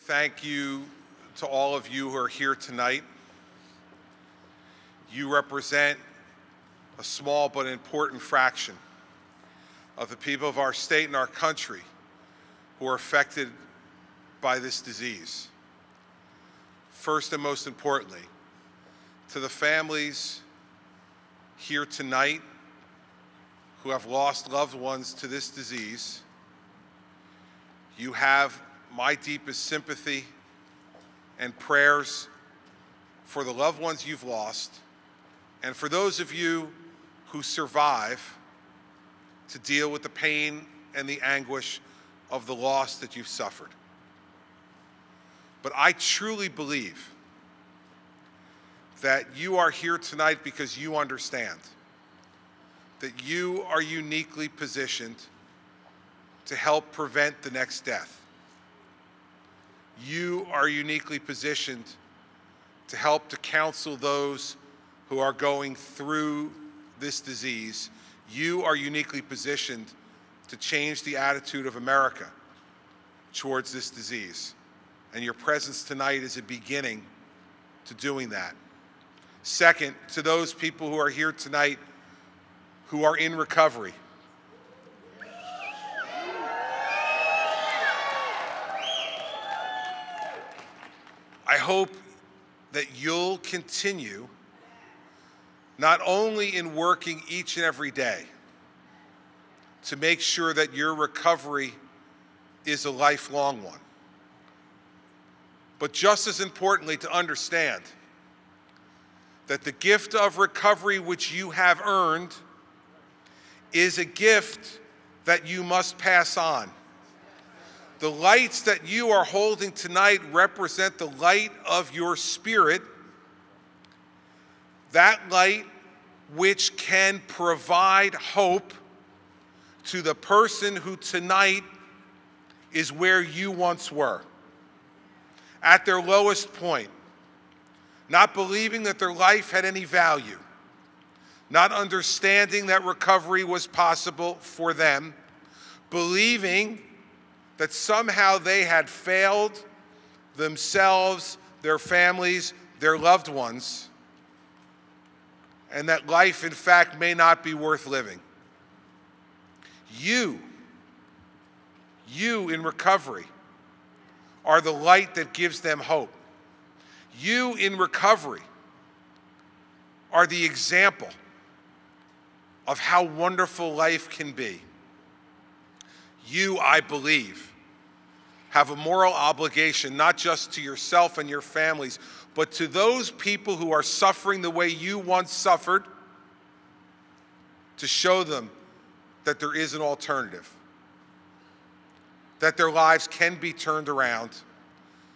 thank you to all of you who are here tonight. You represent a small but important fraction of the people of our state and our country who are affected by this disease. First and most importantly, to the families here tonight who have lost loved ones to this disease, you have my deepest sympathy and prayers for the loved ones you've lost, and for those of you who survive to deal with the pain and the anguish of the loss that you've suffered. But I truly believe that you are here tonight because you understand that you are uniquely positioned to help prevent the next death. You are uniquely positioned to help to counsel those who are going through this disease. You are uniquely positioned to change the attitude of America towards this disease. And your presence tonight is a beginning to doing that. Second, to those people who are here tonight who are in recovery, I hope that you'll continue not only in working each and every day to make sure that your recovery is a lifelong one, but just as importantly to understand that the gift of recovery which you have earned is a gift that you must pass on. The lights that you are holding tonight represent the light of your spirit, that light which can provide hope to the person who tonight is where you once were, at their lowest point, not believing that their life had any value, not understanding that recovery was possible for them, believing that somehow they had failed themselves, their families, their loved ones, and that life, in fact, may not be worth living. You in recovery are the light that gives them hope. You in recovery are the example of how wonderful life can be. You, I believe, have a moral obligation not just to yourself and your families, but to those people who are suffering the way you once suffered, to show them that there is an alternative, that their lives can be turned around,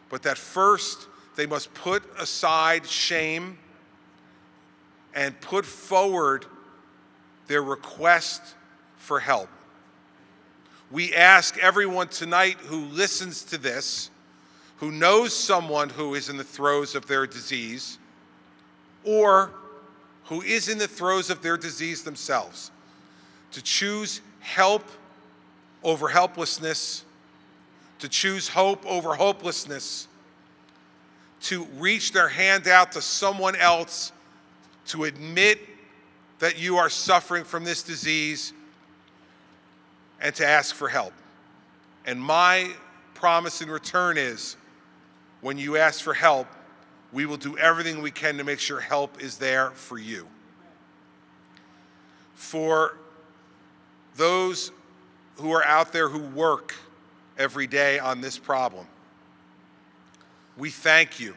but that first they must put aside shame and put forward their request for help. We ask everyone tonight who listens to this, who knows someone who is in the throes of their disease, or who is in the throes of their disease themselves, to choose help over helplessness, to choose hope over hopelessness, to reach their hand out to someone else, to admit that you are suffering from this disease, and to ask for help. And my promise in return is, when you ask for help, we will do everything we can to make sure help is there for you. For those who are out there who work every day on this problem, we thank you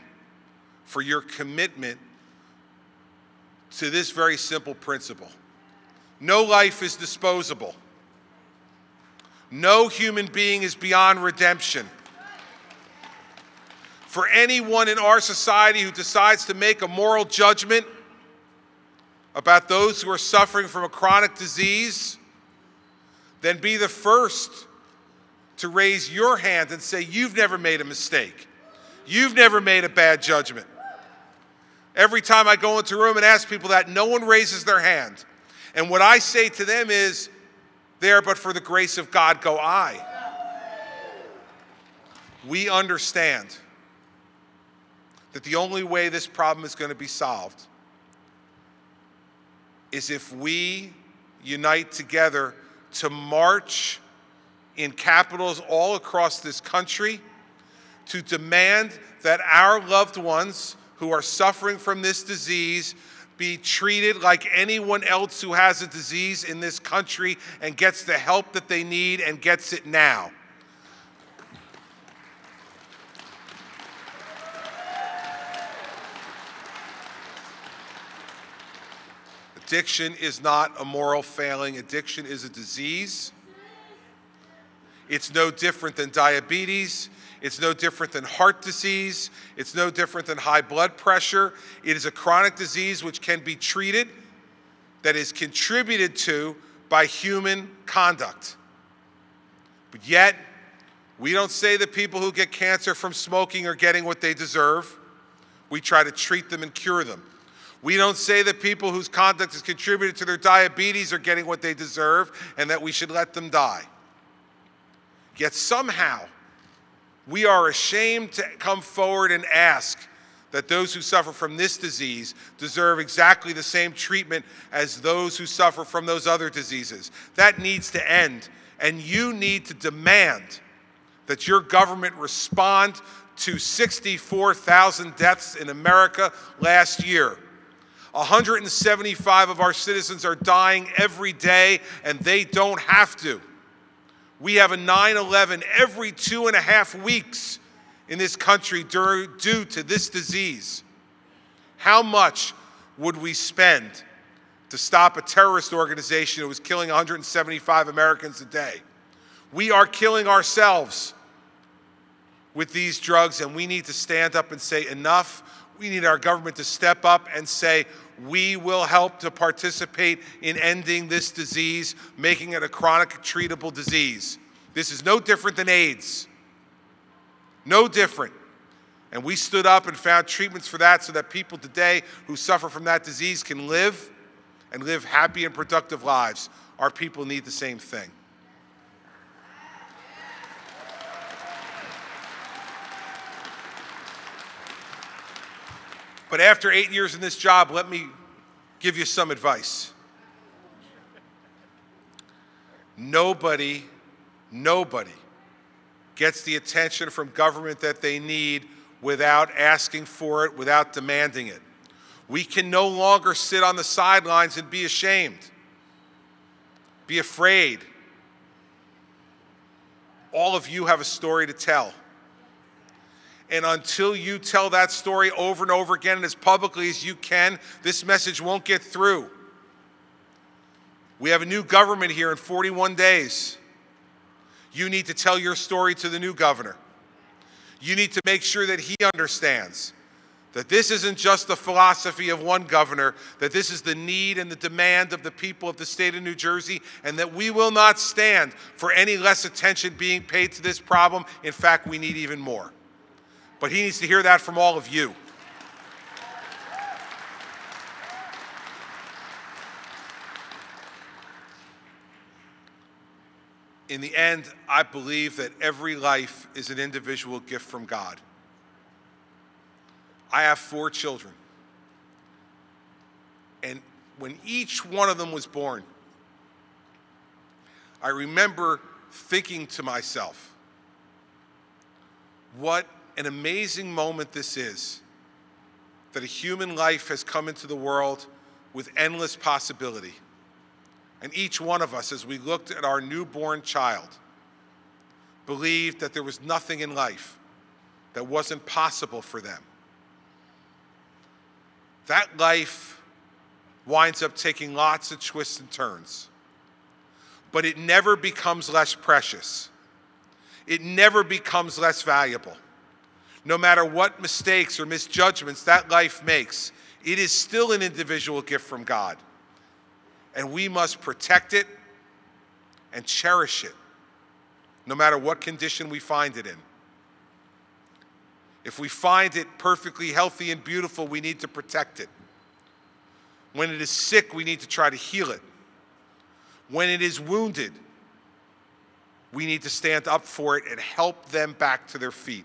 for your commitment to this very simple principle. No life is disposable. No human being is beyond redemption. For anyone in our society who decides to make a moral judgment about those who are suffering from a chronic disease, then be the first to raise your hand and say, you've never made a mistake. You've never made a bad judgment. Every time I go into a room and ask people that, no one raises their hand. And what I say to them is, there but for the grace of God go I. We understand that the only way this problem is going to be solved is if we unite together to march in capitals all across this country to demand that our loved ones who are suffering from this disease be treated like anyone else who has a disease in this country and gets the help that they need and gets it now. Addiction is not a moral failing. Addiction is a disease. It's no different than diabetes. It's no different than heart disease. It's no different than high blood pressure. It is a chronic disease which can be treated, that is contributed to by human conduct. But yet, we don't say that people who get cancer from smoking are getting what they deserve. We try to treat them and cure them. We don't say that people whose conduct has contributed to their diabetes are getting what they deserve and that we should let them die. Yet somehow, we are ashamed to come forward and ask that those who suffer from this disease deserve exactly the same treatment as those who suffer from those other diseases. That needs to end, and you need to demand that your government respond to 64,000 deaths in America last year. 175 of our citizens are dying every day, and they don't have to. We have a 9/11 every 2.5 weeks in this country due to this disease. How much would we spend to stop a terrorist organization that was killing 175 Americans a day? We are killing ourselves with these drugs, and we need to stand up and say enough. We need our government to step up and say, we will help to participate in ending this disease, making it a chronic treatable disease. This is no different than AIDS. No different. And we stood up and found treatments for that so that people today who suffer from that disease can live and live happy and productive lives. Our people need the same thing. But after 8 years in this job, let me give you some advice. Nobody gets the attention from government that they need without asking for it, without demanding it. We can no longer sit on the sidelines and be ashamed, be afraid. All of you have a story to tell. And until you tell that story over and over again and as publicly as you can, this message won't get through. We have a new government here in 41 days. You need to tell your story to the new governor. You need to make sure that he understands that this isn't just the philosophy of one governor, that this is the need and the demand of the people of the state of New Jersey, and that we will not stand for any less attention being paid to this problem. In fact, we need even more. But he needs to hear that from all of you. In the end, I believe that every life is an individual gift from God. I have 4 children. And when each one of them was born, I remember thinking to myself, what an amazing moment this is, that a human life has come into the world with endless possibility. And each one of us, as we looked at our newborn child, believed that there was nothing in life that wasn't possible for them. That life winds up taking lots of twists and turns, but it never becomes less precious. It never becomes less valuable. No matter what mistakes or misjudgments that life makes, it is still an individual gift from God. And we must protect it and cherish it, no matter what condition we find it in. If we find it perfectly healthy and beautiful, we need to protect it. When it is sick, we need to try to heal it. When it is wounded, we need to stand up for it and help them back to their feet.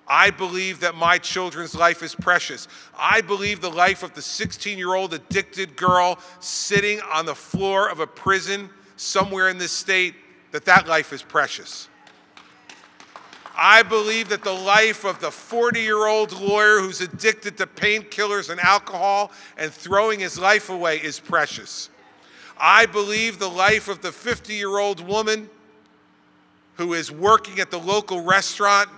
I believe that my children's life is precious. I believe the life of the 16-year-old addicted girl sitting on the floor of a prison somewhere in this state, that life is precious. I believe that the life of the 40-year-old lawyer who's addicted to painkillers and alcohol and throwing his life away is precious. I believe the life of the 50-year-old woman who is working at the local restaurant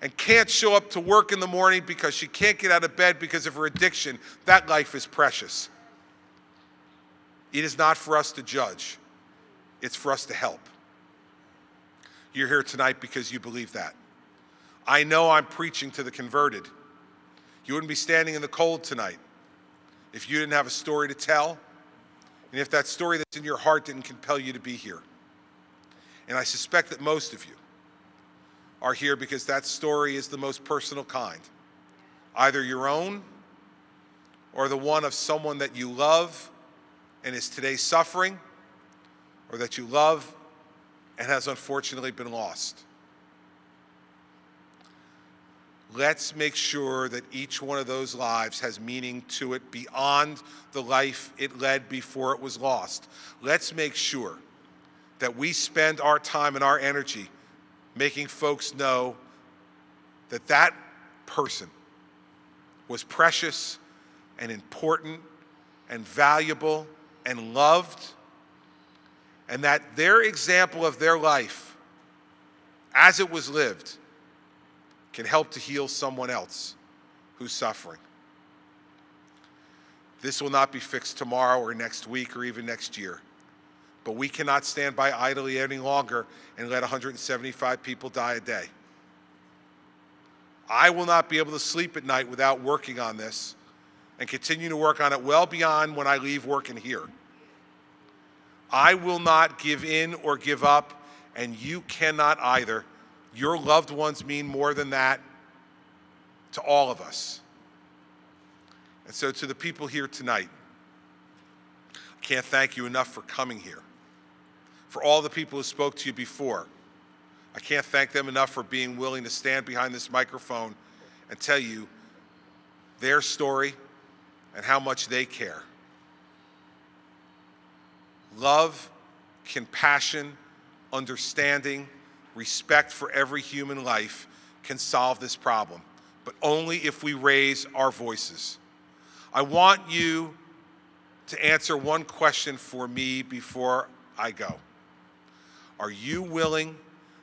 and can't show up to work in the morning because she can't get out of bed because of her addiction, that life is precious. It is not for us to judge. It's for us to help. You're here tonight because you believe that. I know I'm preaching to the converted. You wouldn't be standing in the cold tonight if you didn't have a story to tell, and if that story that's in your heart didn't compel you to be here. And I suspect that most of you are here because that story is the most personal kind, either your own or the one of someone that you love and is today suffering, or that you love and has unfortunately been lost. Let's make sure that each one of those lives has meaning to it beyond the life it led before it was lost. Let's make sure that we spend our time and our energy making folks know that that person was precious and important and valuable and loved, and that their example of their life as it was lived can help to heal someone else who's suffering. This will not be fixed tomorrow or next week or even next year, but we cannot stand by idly any longer and let 175 people die a day. I will not be able to sleep at night without working on this and continue to work on it well beyond when I leave work in here. I will not give in or give up, and you cannot either. Your loved ones mean more than that to all of us. And so to the people here tonight, I can't thank you enough for coming here. For all the people who spoke to you before, I can't thank them enough for being willing to stand behind this microphone and tell you their story and how much they care. Love, compassion, understanding, respect for every human life can solve this problem, but only if we raise our voices. I want you to answer one question for me before I go. Are you willing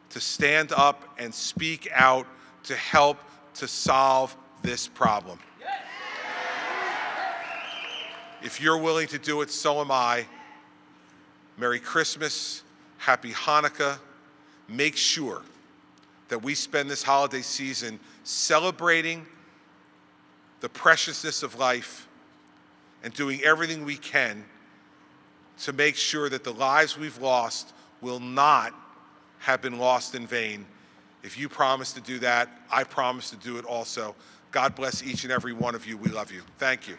to stand up and speak out to help to solve this problem? If you're willing to do it, so am I. Merry Christmas, Happy Hanukkah. Make sure that we spend this holiday season celebrating the preciousness of life and doing everything we can to make sure that the lives we've lost will not have been lost in vain. If you promise to do that, I promise to do it also. God bless each and every one of you. We love you. Thank you.